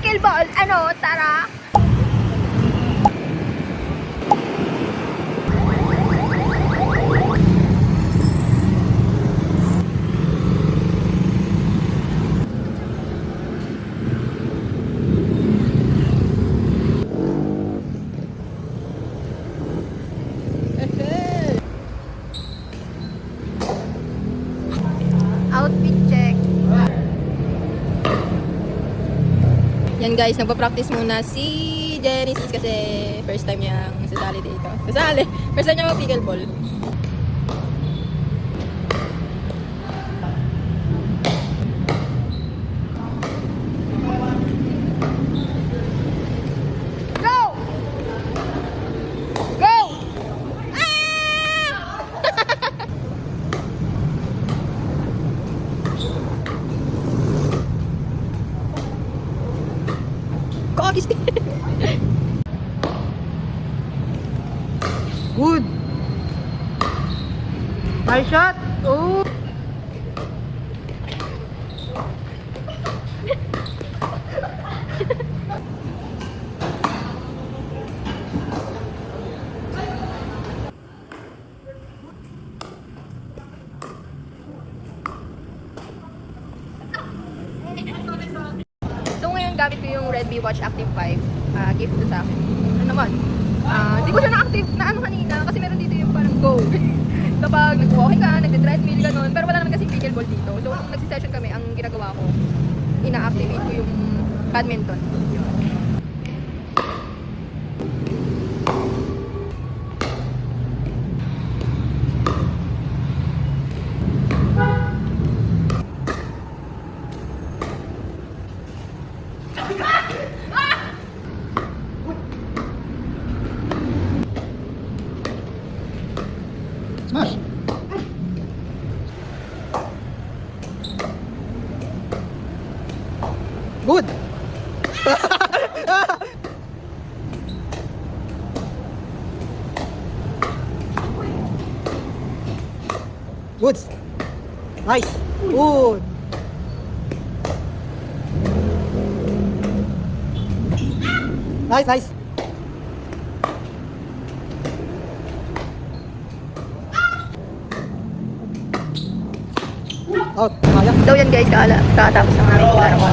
pickleball. Ano, tara. Outfit check. Yan guys, nagpa-practice muna si Genesis kasi first time niyang sasali dito. First time niya mag-pickleball. Go! Go! Ah! Kokis. Good. Nice shot. Oh. So ngayon gamit ko yung Redmi Watch Active 5. Gift to sa akin. Ano naman? Hindi ko siya na-active na ano kanina kasi meron dito yung parang go. Kapag nag-walking ka, nag-treadmill, ganun. Pero wala naman kasi pickleball dito. So nung nag-session kami, ang ginagawa ko, ina-activate ko yung badminton. Yun. Smash. Good. Good. Nice. Good. Nice, nice. Out. Kaya. So yan guys, kakatapos ng aming laro.